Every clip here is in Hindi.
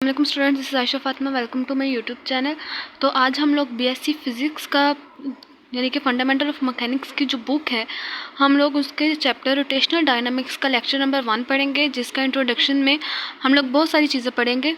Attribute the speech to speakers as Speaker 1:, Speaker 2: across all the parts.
Speaker 1: वालेकुम students, this is Ayesha Fatima. Welcome to my YouTube channel. तो आज हम लोग बीएससी फिज़िक्स का यानी कि फंडामेंटल ऑफ मैकेनिक्स की जो बुक है, हम लोग उसके चैप्टर रोटेशनल डायनामिक्स का लेक्चर नंबर 1 पढ़ेंगे, जिसका इंट्रोडक्शन में हम लोग बहुत सारी चीज़ें पढ़ेंगे।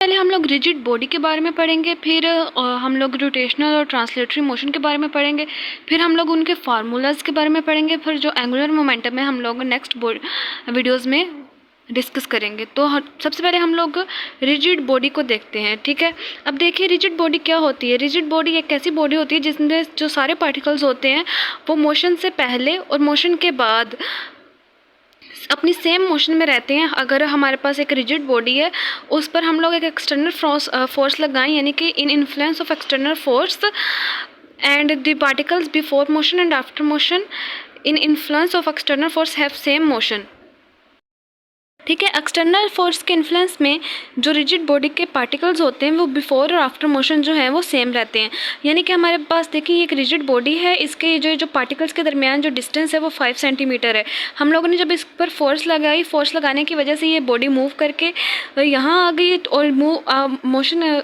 Speaker 1: पहले हम लोग रिजिड बॉडी के बारे में पढ़ेंगे, फिर हम लोग रोटेशनल और ट्रांसलेटरी मोशन के बारे में पढ़ेंगे, फिर हम लोग उनके फार्मूलाज के बारे में पढ़ेंगे, फिर जो एंगुलर मोमेंटम है हम लोग नेक्स्ट वीडियोज़ में डिस्कस करेंगे। तो सबसे पहले हम लोग रिजिड बॉडी को देखते हैं, ठीक है। अब देखिए रिजिड बॉडी क्या होती है। रिजिड बॉडी एक ऐसी बॉडी होती है जिसमें जो सारे पार्टिकल्स होते हैं वो मोशन से पहले और मोशन के बाद अपनी सेम मोशन में रहते हैं। अगर हमारे पास एक रिजिड बॉडी है, उस पर हम लोग एक एक्सटर्नल फोर्स लगाएं, यानी कि in influence of external force and the particles before motion and after motion in influence of external force have same motion, ठीक है। एक्सटर्नल फोर्स के इन्फ्लुएंस में जो रिजिड बॉडी के पार्टिकल्स होते हैं वो बिफोर और आफ्टर मोशन जो है वो सेम रहते हैं। यानी कि हमारे पास देखिए एक रिजिड बॉडी है, इसके जो पार्टिकल्स के दरमियान जो डिस्टेंस है वो 5 सेंटीमीटर है। हम लोगों ने जब इस पर फोर्स लगाई, फोर्स लगाने की वजह से ये बॉडी मूव करके यहाँ आ गई और मोशन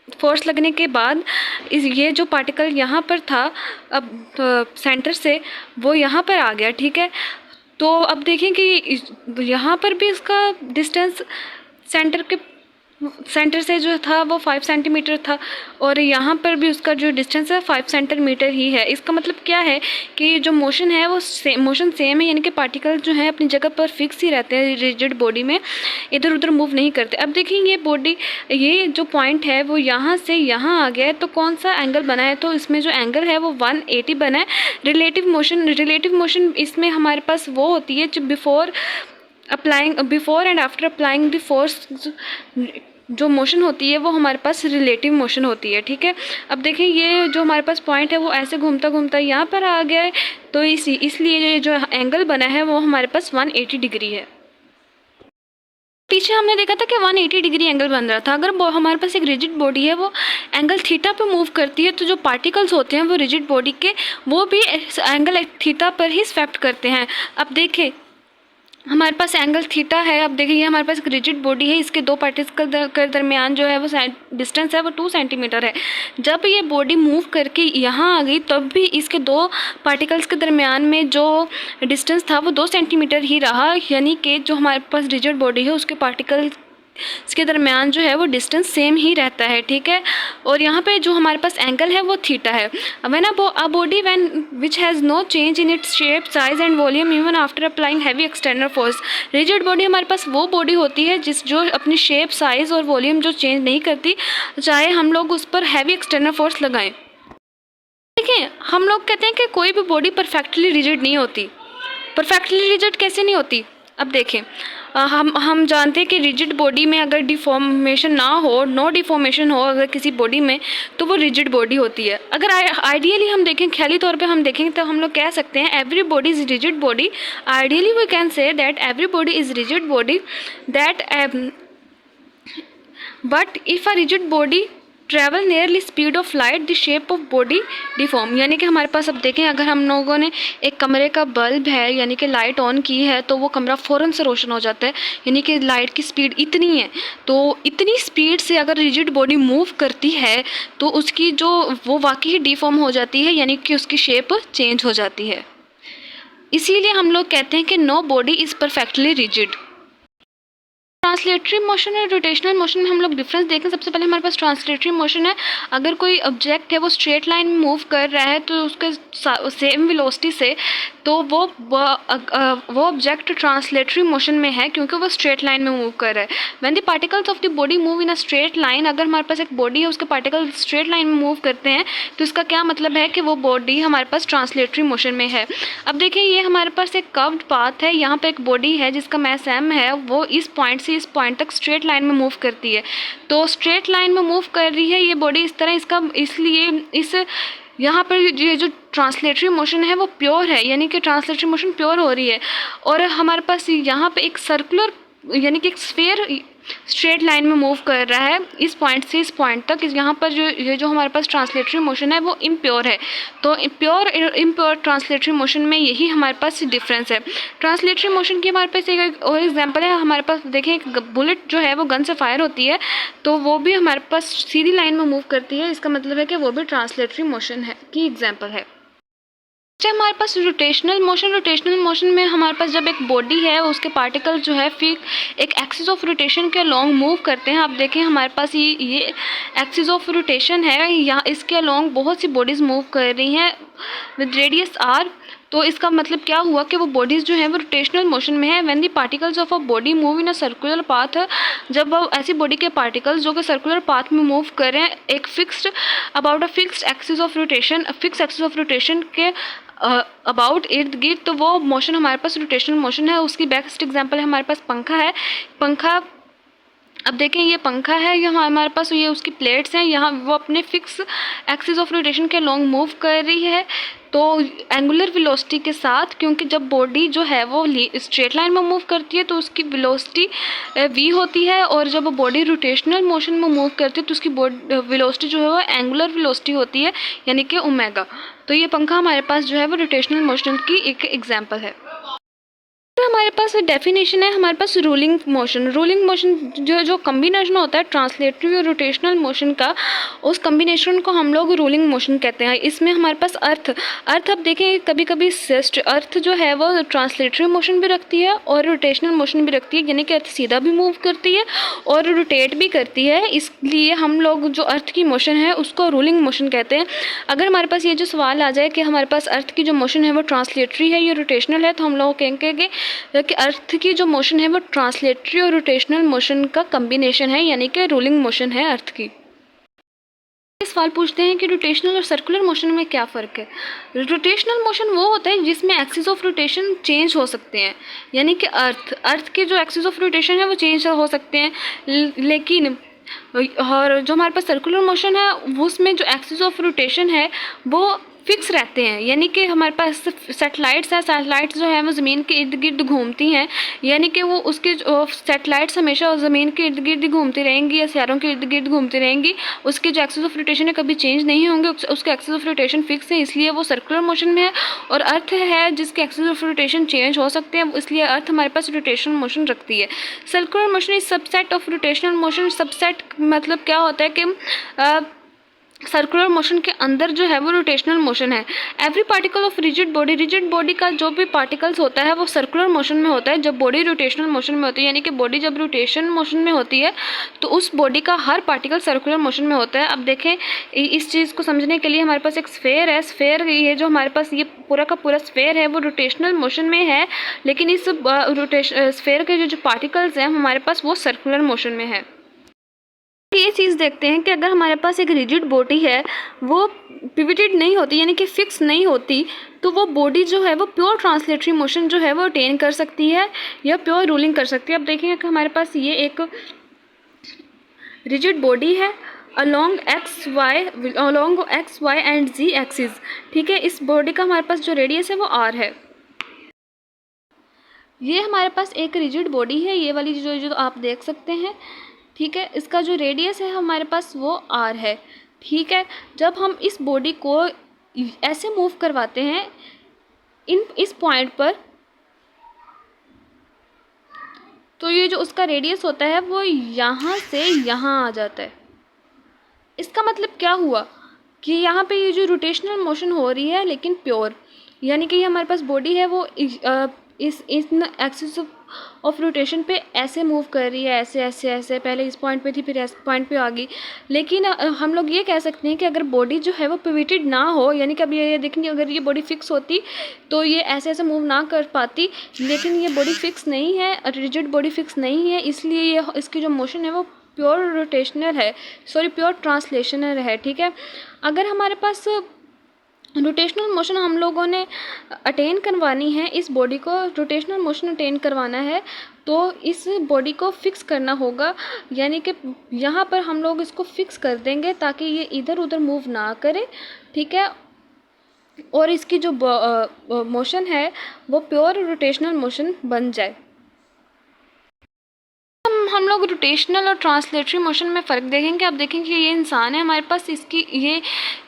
Speaker 1: फोर्स लगने के बाद ये जो पार्टिकल यहाँ पर था अब सेंटर से वो यहाँ पर आ गया, ठीक है। तो अब देखें कि यहाँ पर भी इसका डिस्टेंस सेंटर से जो था वो 5 सेंटीमीटर था और यहाँ पर भी उसका जो डिस्टेंस है 5 सेंटीमीटर ही है। इसका मतलब क्या है कि जो मोशन है वो मोशन सेम है, यानी कि पार्टिकल जो है अपनी जगह पर फिक्स ही रहते हैं, रिजिड बॉडी में इधर उधर मूव नहीं करते। अब देखिए ये बॉडी, ये जो पॉइंट है वो यहाँ से यहाँ आ गया है, तो कौन सा एंगल बना है, तो इसमें जो एंगल है वो 180 बना है। रिलेटिव मोशन इसमें हमारे पास वो होती है जो before and after applying the force जो मोशन होती है वो हमारे पास रिलेटिव मोशन होती है, ठीक है। अब देखिए ये जो हमारे पास पॉइंट है वो ऐसे घूमता घूमता यहाँ पर आ गया है, तो इसलिए ये जो एंगल बना है वो हमारे पास 180 डिग्री है। पीछे हमने देखा था कि 180 डिग्री एंगल बन रहा था। अगर हमारे पास एक रिजिड बॉडी है वो एंगल थीटा पे मूव करती है, तो जो पार्टिकल्स होते हैं वो रिजिड बॉडी के वो भी एंगल थीटा पर ही स्वेप्ट करते हैं। अब देखें हमारे पास एंगल थीटा है। अब देखिए हमारे पास एक रिजिड बॉडी है, इसके दो पार्टिकल के दरमियान जो है वो डिस्टेंस है वो 2 सेंटीमीटर है। जब ये बॉडी मूव करके यहाँ आ गई तब भी इसके दो पार्टिकल्स के दरमियान में जो डिस्टेंस था वो 2 सेंटीमीटर ही रहा, यानी कि जो हमारे पास रिजिड बॉडी है उसके पार्टिकल इसके दरमियान जो है वो डिस्टेंस सेम ही रहता है, ठीक है। और यहाँ पे जो हमारे पास एंगल है वो थीटा है। When a body which has no change in its shape, size and volume even after applying heavy external force. Rigid body हमारे पास वो बॉडी होती है जो अपनी शेप, साइज और वॉल्यूम जो चेंज नहीं करती, चाहे हम लोग उस पर हैवी एक्सटर्नल फोर्स लगाएं। देखिए हम लोग कहते हैं कि कोई भी बॉडी परफेक्टली रिजिड नहीं होती। परफेक्टली रिजिड कैसे नहीं होती? अब देखें हम जानते हैं कि रिजिड बॉडी में अगर डिफॉर्मेशन ना हो, नो डिफॉर्मेशन हो अगर किसी बॉडी में, तो वो रिजिड बॉडी होती है। अगर आइडियली हम देखें, ख्याली तौर पे हम देखें, तो हम लोग कह सकते हैं every body is rigid body. Ideally we can say that every body is rigid body that but if a rigid body travel nearly speed of light the shape of body deform. यानी कि हमारे पास अब देखें अगर हम लोगों ने एक कमरे का बल्ब है यानी कि लाइट ऑन की है तो वो कमरा फ़ौरन से रोशन हो जाता है, यानी कि लाइट की स्पीड इतनी है। तो इतनी स्पीड से अगर रिजिड बॉडी मूव करती है तो उसकी जो वो वाकई ही डिफॉर्म हो जाती है, यानी कि उसकी शेप चेंज हो जाती है। इसीलिए हम लोग कहते हैं कि no body is perfectly rigid. Translatory motion और रोटेशनल मोशन में हम लोग डिफरेंस देखें। सबसे पहले हमारे पास ट्रांसलेटरी मोशन है। अगर कोई ऑब्जेक्ट है वो स्ट्रेट लाइन में मूव कर रहा है तो उसके सेम वेलोसिटी से, तो वो ऑब्जेक्ट ट्रांसलेटरी मोशन में है क्योंकि वो स्ट्रेट लाइन में मूव कर रहा है। When the particles of the body move in a straight line, अगर हमारे पास एक बॉडी है उसके पार्टिकल स्ट्रेट लाइन में मूव करते हैं तो इसका क्या मतलब है कि वो बॉडी हमारे पास ट्रांसलेटरी मोशन में है। अब देखिए ये हमारे पास एक कर्व्ड पाथ है, यहाँ पर एक बॉडी है जिसका मास m है, वो इस पॉइंट से इस पॉइंट तक स्ट्रेट लाइन में मूव करती है। तो स्ट्रेट लाइन में मूव कर रही है ये बॉडी इस तरह, इसलिए इस यहाँ पर ये जो ट्रांसलेटरी मोशन है वो प्योर है, यानी कि ट्रांसलेटरी मोशन प्योर हो रही है। और हमारे पास यहाँ पे एक सर्कुलर यानी कि एक स्फीयर स्ट्रेट लाइन में मूव कर रहा है इस पॉइंट से इस पॉइंट तक। यहाँ पर ये जो हमारे पास ट्रांसलेटरी मोशन है वो इम्प्योर है। तो इम्प्योर ट्रांसलेटरी मोशन में यही हमारे पास डिफरेंस है। ट्रांसलेटरी मोशन की हमारे पास एक और एग्जांपल है। हमारे पास देखें एक बुलेट जो है वो गन से फायर होती है तो वो भी हमारे पास सीधी लाइन में मूव करती है। इसका मतलब है कि वो भी ट्रांसलेटरी मोशन है की एग्जाम्पल है। हमारे पास रोटेशनल मोशन में हमारे पास जब एक बॉडी है उसके पार्टिकल जो है फिर एक एक्सिस ऑफ रोटेशन के अलोंग मूव करते हैं। आप देखें हमारे पास ये एक्सिस ऑफ रोटेशन है, यहाँ इसके अलोंग बहुत सी बॉडीज़ मूव कर रही हैं विद रेडियस आर। तो इसका मतलब क्या हुआ कि वो बॉडीज़ जो है वो रोटेशनल मोशन में है। When the particles of a body move in a circular path, जब वो ऐसी बॉडी के पार्टिकल्स जो कि सर्कुलर पाथ में मूव कर रहे हैं एक fixed about a fixed axis of rotation के अबाउट इर्द गिर्द, तो वो मोशन हमारे पास रोटेशनल मोशन है। उसकी बेस्ट एग्जांपल है हमारे पास पंखा है। पंखा, अब देखें ये पंखा है, ये हमारे पास ये उसकी प्लेट्स हैं, यहाँ वो अपने फिक्स एक्सिस ऑफ रोटेशन के लॉन्ग मूव कर रही है तो एंगुलर वेलोसिटी के साथ, क्योंकि जब बॉडी जो है वो स्ट्रेट लाइन में मूव करती है तो उसकी वेलोसिटी v होती है, और जब बॉडी रोटेशनल मोशन में मूव करती है तो उसकी वेलोसिटी जो है वो एंगुलर वेलोसिटी होती है यानी कि ओमेगा। तो ये पंखा हमारे पास जो है वो रोटेशनल मोशन की एक एग्जांपल है। हमारे पास डेफिनेशन है हमारे पास रूलिंग मोशन जो कम्बिनेशन होता है ट्रांसलेटरी और रोटेशनल मोशन का, उस कम्बिनेशन को हम लोग रूलिंग मोशन कहते हैं। इसमें हमारे पास अर्थ अब देखें कभी कभी सिस्ट अर्थ जो है वो ट्रांसलेटरी मोशन भी रखती है और रोटेशनल मोशन भी रखती है, यानी कि अर्थ सीधा भी मूव करती है और रोटेट भी करती है। इसलिए हम लोग जो अर्थ की मोशन है उसको रूलिंग मोशन कहते हैं। अगर हमारे पास ये जो सवाल आ जाए कि हमारे पास अर्थ की जो मोशन है वो ट्रांसलेटरी है या रोटेशनल है, तो हम लोग कहेंगे कि अर्थ की जो मोशन है वो ट्रांसलेटरी और रोटेशनल मोशन का कम्बिनेशन है, यानी कि रूलिंग मोशन है अर्थ की। सवाल पूछते हैं कि रोटेशनल और सर्कुलर मोशन में क्या फ़र्क है। रोटेशनल मोशन वो होता है जिसमें एक्सिस ऑफ रोटेशन चेंज हो सकते हैं, यानी कि अर्थ के जो एक्सिस ऑफ रोटेशन है वो चेंज हो सकते हैं, लेकिन और जो हमारे पास सर्कुलर मोशन है उसमें जो एक्सिस ऑफ रोटेशन है वो फिक्स रहते हैं। यानी कि हमारे पास सैटेलाइट्स हैं, सैटेलाइट्स जो है वो ज़मीन के इर्द गिर्द घूमती हैं, यानी कि वो उसके सैटेलाइट्स हमेशा ज़मीन के इर्द गिर्द घूमती रहेंगी या सितारों के इर्द गिर्द घूमती रहेंगी। उसके जो एक्सिस ऑफ रोटेशन है कभी चेंज नहीं होंगे, उसके एक्सिस ऑफ रोटेशन फिक्स है, इसलिए वो सर्कुलर मोशन में है। और अर्थ है जिसके एक्सिस ऑफ रोटेशन चेंज हो सकते हैं, इसलिए अर्थ हमारे पास रोटेशनल मोशन रखती है। Circular motion is subset of rotational motion. Subset मतलब क्या होता है कि सर्कुलर मोशन के अंदर जो है वो रोटेशनल मोशन है। Every particle of rigid body का जो भी पार्टिकल्स होता है वो सर्कुलर मोशन में होता है जब बॉडी रोटेशनल मोशन में होती है, यानी कि बॉडी जब रोटेशन मोशन में होती है तो उस बॉडी का हर पार्टिकल सर्कुलर मोशन में होता है। अब देखें इस चीज़ को समझने के लिए हमारे पास एक स्फेयर है। स्फेयर ये जो हमारे पास ये पूरा का पूरा स्फेयर है वो रोटेशनल मोशन में है, लेकिन इस स्फेयर के जो पार्टिकल्स हैं हमारे पास वो सर्कुलर मोशन में है। ये चीज़ देखते हैं कि अगर हमारे पास एक रिजिड बॉडी है वो पिवटेड नहीं होती, यानी कि फिक्स नहीं होती, तो वो बॉडी जो है वो प्योर ट्रांसलेटरी मोशन जो है वो अटेन कर सकती है या प्योर रूलिंग कर सकती है। अब देखेंगे कि हमारे पास ये एक रिजिड बॉडी है along X Y and Z axis, ठीक है। इस बॉडी का हमारे पास जो रेडियस है वो आर है। ये हमारे पास एक रिजिड बॉडी है, ये वाली जो आप देख सकते हैं, ठीक है। इसका जो रेडियस है हमारे पास वो आर है, ठीक है। जब हम इस बॉडी को ऐसे मूव करवाते हैं इस पॉइंट पर, तो ये जो उसका रेडियस होता है वो यहाँ से यहाँ आ जाता है। इसका मतलब क्या हुआ कि यहाँ पे ये जो रोटेशनल मोशन हो रही है लेकिन प्योर, यानी कि ये हमारे पास बॉडी है वो इस एक्सिस ऑफ रोटेशन पे ऐसे मूव कर रही है, ऐसे ऐसे ऐसे, पहले इस पॉइंट पे थी फिर इस पॉइंट पे आ गई। लेकिन हम लोग ये कह सकते हैं कि अगर बॉडी जो है वो पिवटेड ना हो, यानी कि अब ये देखनी अगर ये बॉडी फिक्स होती तो ये ऐसे ऐसे मूव ना कर पाती, लेकिन ये बॉडी फिक्स नहीं है, रिजिड बॉडी फिक्स नहीं है, इसलिए ये इसकी जो मोशन है वो प्योर रोटेशनल है, प्योर ट्रांसलेशनल है, ठीक है। अगर हमारे पास रोटेशनल मोशन हम लोगों ने अटेन करवानी है, इस बॉडी को रोटेशनल मोशन अटेन करवाना है तो इस बॉडी को फिक्स करना होगा, यानी कि यहाँ पर हम लोग इसको फिक्स कर देंगे ताकि ये इधर उधर मूव ना करे, ठीक है। और इसकी जो मोशन है वो प्योर रोटेशनल मोशन बन जाए। हम लोग रोटेशनल और ट्रांसलेटरी मोशन में फ़र्क देखेंगे। अब देखेंगे ये इंसान है हमारे पास, इसकी ये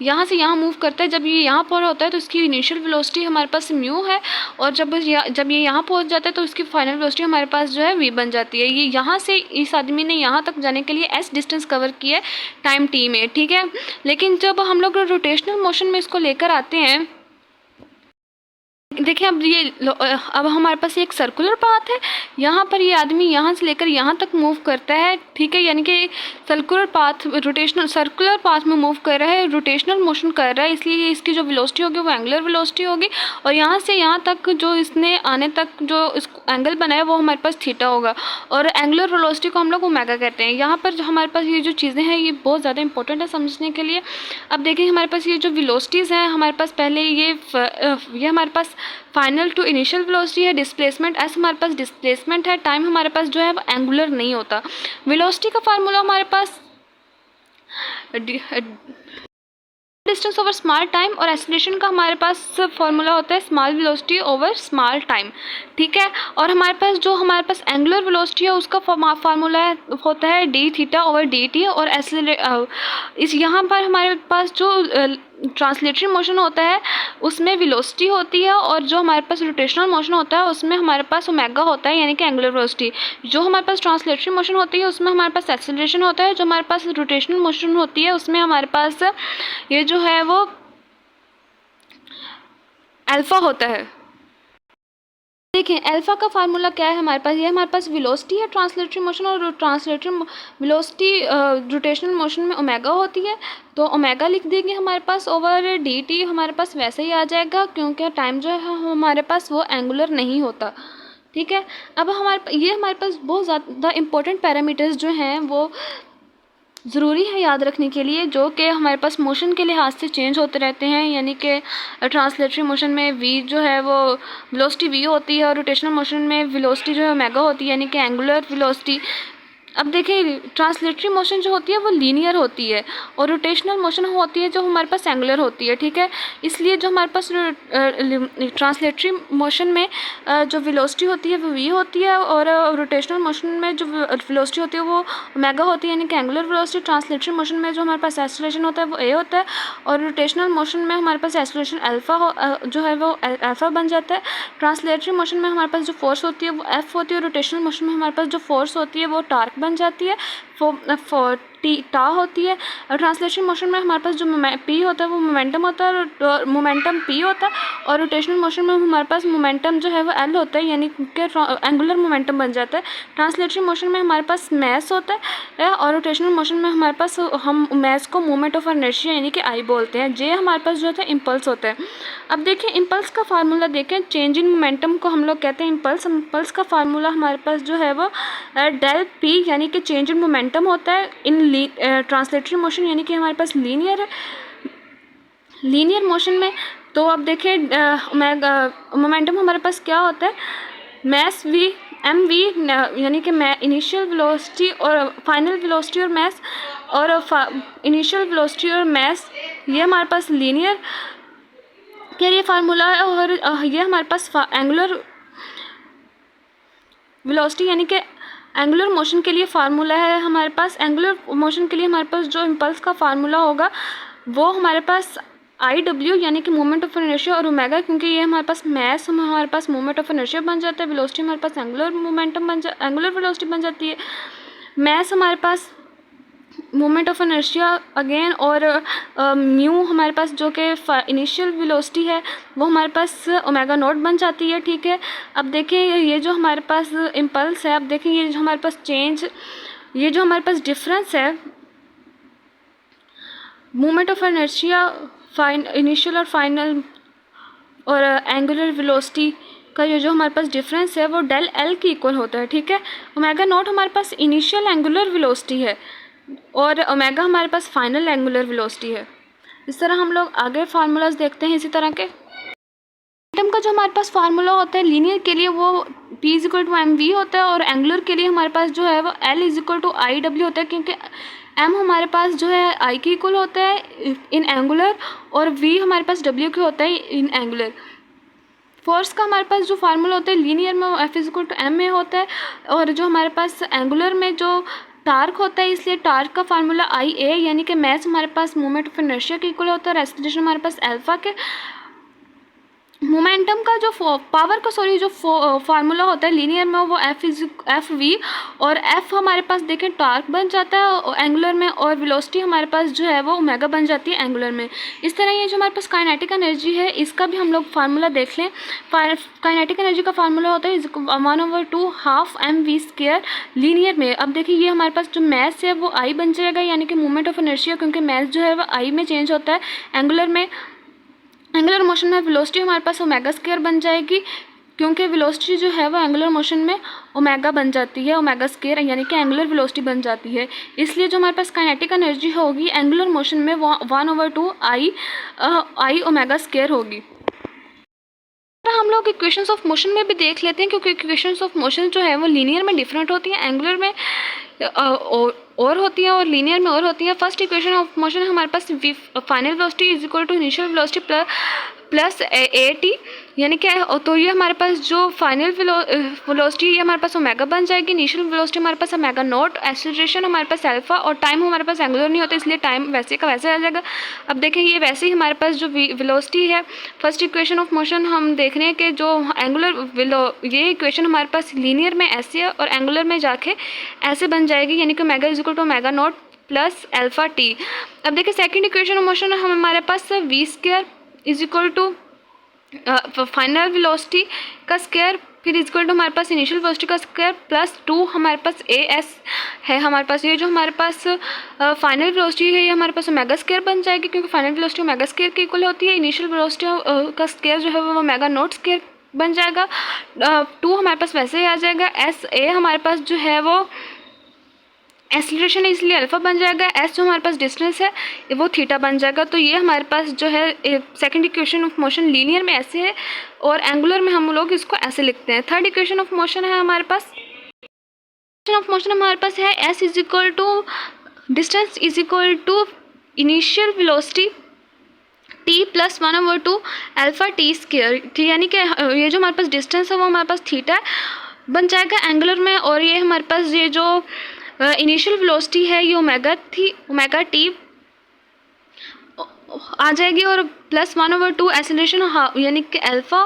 Speaker 1: यहाँ से यहाँ मूव करता है। जब ये यहाँ पर होता है तो इसकी इनिशियल वेलोसिटी हमारे पास म्यू है, और जब ये यहाँ पहुँच जाता है तो इसकी फाइनल वेलोसिटी हमारे पास जो है v बन जाती है। ये यहाँ से इस आदमी ने यहाँ तक जाने के लिए s डिस्टेंस कवर किया है टाइम t में, ठीक है। लेकिन जब हम लोग रोटेशनल मोशन में इसको लेकर आते हैं, देखिए अब हमारे पास एक सर्कुलर पाथ है। यहाँ पर ये आदमी यहाँ से लेकर यहाँ तक मूव करता है, ठीक है, यानी कि सर्कुलर पाथ में मूव कर रहा है, रोटेशनल मोशन कर रहा है, इसलिए इसकी जो वेलोसिटी होगी वो एंगुलर वेलोसिटी होगी। और यहाँ से यहाँ तक जो इसने आने तक जो इस एंगल बनाया वो हमारे पास थीटा होगा, और एंगुलर वेलोसिटी को हम लोग ओमेगा कहते हैं। यहाँ पर जो हमारे पास ये जो चीज़ें हैं ये बहुत ज़्यादा इंपॉर्टेंट है समझने के लिए। अब देखिए हमारे पास ये जो वेलोसिटीज़ हैं, हमारे पास पहले ये हमारे पास फाइनल टू इनिशियल वेलोसिटी है, डिस्प्लेसमेंट एस हमारे पास डिस्प्लेसमेंट है, टाइम हमारे पास जो है वो एंगुलर नहीं होता। वेलोसिटी का फार्मूला हमारे पास डिस्टेंस ओवर स्मॉल टाइम, और एक्सेलरेशन का हमारे पास फार्मूला होता है small velocity over small time, ठीक है। और हमारे पास एंगुलर वेलोसिटी है, उसका फार्मूला होता है D theta over D T. और इस यहाँ पर हमारे पास जो ट्रांसलेटरी मोशन होता है उसमें वेलोसिटी होती है, और जो हमारे पास रोटेशनल मोशन होता है उसमें हमारे पास ओमेगा होता है, यानी कि एंगुलर वेलोसिटी। जो हमारे पास ट्रांसलेटरी मोशन होती है उसमें हमारे पास एक्सेलरेशन होता है, जो हमारे पास रोटेशनल मोशन होती है उसमें हमारे पास ये जो है वो अल्फ़ा होता है। देखिए अल्फ़ा का फार्मूला क्या है हमारे पास, ये हमारे पास वेलोसिटी है ट्रांसलेटरी मोशन, और ट्रांसलेटरी वेलोसिटी रोटेशनल मोशन में ओमेगा होती है, तो ओमेगा लिख देंगे हमारे पास ओवर डी टी। हमारे पास वैसे ही आ जाएगा क्योंकि टाइम जो है हमारे पास वो एंगुलर नहीं होता, ठीक है। अब हमारे पास बहुत ज़्यादा इंपॉर्टेंट पैरामीटर्स जो हैं वो ज़रूरी है याद रखने के लिए, जो कि हमारे पास मोशन के लिहाज से चेंज होते रहते हैं। यानी कि ट्रांसलेटरी मोशन में v जो है वो वेलोसिटी v होती है, और रोटेशनल मोशन में वेलोसिटी जो है ओमेगा होती है, यानी कि एंगुलर वेलोसिटी। अब देखिए ट्रांसलेटरी मोशन जो होती है वो लीनियर होती है, और रोटेशनल मोशन होती है जो हमारे पास एंगुलर होती है, ठीक है। इसलिए जो हमारे पास ट्रांसलेटरी मोशन में जो वेलोसिटी होती है वो v होती है, और रोटेशनल मोशन में जो वेलोसिटी होती है वो ओमेगा होती है, यानी कि एंगुलर वेलोसिटी। ट्रांसलेटरी मोशन में जो हमारे पास एक्सेलरेशन होता है वो a होता है, और रोटेशनल मोशन में हमारे पास एक्सेलरेशन अल्फ़ा जो है वो अल्फ़ा बन जाता है। ट्रांसलेटरी मोशन में हमारे पास जो फोर्स होती है वो f होती है, और रोटेशनल मोशन में हमारे पास जो फोर्स होती है वो टार्क बन जाती है, टा होती है। और ट्रांसलेशन मोशन में हमारे पास जो पी होता है वो मोमेंटम होता है, और मोमेंटम पी होता है। और रोटेशनल मोशन में हमारे पास मोमेंटम जो है वो एल होता है, यानी कि एंगुलर मोमेंटम बन जाता है। ट्रांसलेटरी मोशन में हमारे पास मैस होता है, और रोटेशनल मोशन में हमारे पास हम मैस को मोमेंट ऑफ इनर्शिया यानी कि आई बोलते हैं। जे हमारे पास जो होता है इम्पल्स होता है। अब देखिए इम्पल्स का फार्मूला देखें, चेंज इन मोमेंटम को हम लोग कहते हैं इम्पल्स। इम्पल्स का फार्मूला हमारे पास जो है वो डेल पी यानी कि चेंज इन मोमेंटम होता है इन ट्रांसलेटरी मोशन, यानी कि हमारे पास लीनियर मोशन में। तो अब देखिए मोमेंटम हमारे पास क्या होता है, मैस वी एम वी यानी कि इनिशियल वेलोसिटी और फाइनल वेलोसिटी और मैस, और इनिशियल वेलोसिटी और मैस ये हमारे पास लीनियर के लिए फार्मूला है। और ये हमारे पास एंगुलर वेलोसिटी यानी कि एंगुलर मोशन के लिए फार्मूला है हमारे पास। एंगुलर मोशन के लिए हमारे पास जो इम्पल्स का फार्मूला होगा वो हमारे पास आई डब्ल्यू यानी कि मोमेंट ऑफ इनर्शिया और ओमेगा, क्योंकि ये हमारे पास मैस हमारे पास मोमेंट ऑफ इनर्शिया बन जाता है, वेलोसिटी हमारे पास एंगुलर वेलोसिटी बन जाती है, मैस हमारे पास मोमेंट ऑफ इनर्शिया अगेन, और म्यू हमारे पास जो कि इनिशियल वेलोसिटी है वो हमारे पास ओमेगा नॉट बन जाती है, ठीक है। अब देखिए ये जो हमारे पास इम्पल्स है, अब देखिए ये जो हमारे पास ये जो हमारे पास डिफरेंस है मोमेंट ऑफ इनर्शिया इनिशियल और फाइनल और एंगुलर वेलोसिटी का ये जो हमारे पास डिफरेंस है वो डेल एल के इक्वल होता है, ठीक है। ओमेगा नॉट हमारे पास इनिशियल एंगुलर वेलोसिटी है और ओमेगा हमारे पास फाइनल एंगुलर वेलोसिटी है। इस तरह हम लोग आगे फार्मूलाज देखते हैं इसी तरह के। मोमेंटम का जो हमारे पास फार्मूला होता है लीनियर के लिए वो P = mv होता है, और एंगुलर के लिए हमारे पास जो है वो L = IW होता है, क्योंकि m हमारे पास जो है I के इक्वल होता है इन एंगुलर, और v हमारे पास W के होता है इन एंगुलर। फोर्स का हमारे पास जो फार्मूला होता है लीनियर में वो F=m में होता है, और जो हमारे पास एंगुलर में जो टार्क होता है, इसलिए टार्क का फार्मूला IA, यानी कि मैस हमारे पास मोमेंट ऑफ इनर्शिया के इक्वल होता है, और एक्सेलरेशन हमारे पास अल्फा के। मोमेंटम का जो पावर का जो फार्मूला होता है लीनियर में वो F=v, और F हमारे पास देखें टार्क बन जाता है एंगुलर में, और वेलोसिटी हमारे पास जो है वो ओमेगा बन जाती है एंगुलर में। इस तरह ये जो हमारे पास काइनेटिक एनर्जी है इसका भी हम लोग फार्मूला देख लें। काइनेटिक एनर्जी का फार्मूला होता है 1/2 mv² लीनियर में। अब देखिए ये हमारे पास जो मैस है वो I बन जाएगा, यानी कि मोमेंट ऑफ इनर्शिया, क्योंकि मैस जो है वो I में चेंज होता है एंगुलर में। एंगुलर मोशन में वेलोसिटी हमारे पास ओमेगा² बन जाएगी, क्योंकि वेलोसिटी जो है वो एंगुलर मोशन में ओमेगा बन जाती है, ओमेगा², यानी कि एंगुलर वेलोसिटी बन जाती है। इसलिए जो हमारे पास काइनेटिक एनर्जी होगी एंगुलर मोशन में वो 1/2 I ओमेगा² होगी। हम लोग इक्वेशंस ऑफ मोशन में भी देख लेते हैं, क्योंकि इक्वेशंस ऑफ मोशन जो है वो लीनियर में डिफरेंट होती हैं, एंगुलर में और होती हैं और लीनियर में और होती हैं। फर्स्ट इक्वेशन ऑफ मोशन हमारे पास final velocity = initial velocity plus AT, यानी क्या है, तो ये हमारे पास जो फाइनल वेलोसिटी ये हमारे पास ओमेगा बन जाएगी, इनिशियल वेलोसिटी हमारे पास ओमेगा नॉट, एक्सेलरेशन हमारे पास अल्फा, और टाइम हमारे पास एंगुलर नहीं होता इसलिए टाइम वैसे का वैसे आ जाएगा। अब देखें ये वैसे ही हमारे पास जो वेलोसिटी है फर्स्ट इक्वेशन ऑफ मोशन हम देख रहे हैं कि जो एंगुलर ये इक्वेशन हमारे पास लीनियर में ऐसे है और एंगुलर में जाके ऐसे बन जाएगी, यानी कि omega = omega naught plus alpha t। अब देखिए सेकंड इक्वेशन ऑफ मोशन हमारे पास v² = फाइनल वेलोसिटी का स्क्वायर, फिर इक्वल टू हमारे पास इनिशियल वेलोसिटी का स्क्वायर प्लस 2 हमारे पास AS है। हमारे पास ये जो हमारे पास फाइनल वेलोसिटी है ये हमारे पास ओमेगा² बन जाएगी, क्योंकि फाइनल वेलोसिटी ओमेगा² के इक्वल होती है। इनिशियल वेलोसिटी का स्क्वायर जो है वो ओमेगा नॉट स्क्वायर बन जाएगा। 2 हमारे पास वैसे ही आ जाएगा। SA हमारे पास जो है वो एक्सीलरेशन है इसलिए अल्फा बन जाएगा। S जो हमारे पास डिस्टेंस है वो थीटा बन जाएगा। तो ये हमारे पास जो है second equation of motion linear में ऐसे है और एंगुलर में हम लोग इसको ऐसे लिखते हैं। थर्ड इक्वेशन ऑफ मोशन है हमारे पास है S = distance = initial velocity t + 1/2 alpha t², यानी कि ये जो हमारे पास डिस्टेंस है वो हमारे पास थीटा बन जाएगा एंगुलर में, और ये हमारे पास ये जो इनिशियल वेलोसिटी है ये ओमेगा t आ जाएगी, और प्लस 1/2 एक्सेलरेशन यानी कि अल्फा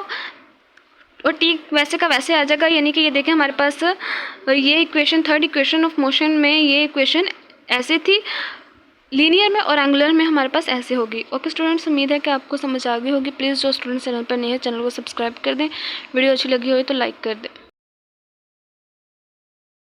Speaker 1: और t वैसे का वैसे आ जाएगा। यानी कि ये देखें हमारे पास ये equation third equation of motion में ये इक्वेशन ऐसे थी लीनियर में, और एंगुलर में हमारे पास ऐसे होगी। ओके स्टूडेंट्स, उम्मीद है कि आपको समझ आ गई होगी। प्लीज़ जो स्टूडेंट चैनल पर नहीं है चैनल को सब्सक्राइब कर दें, वीडियो अच्छी लगी हो तो लाइक कर दें।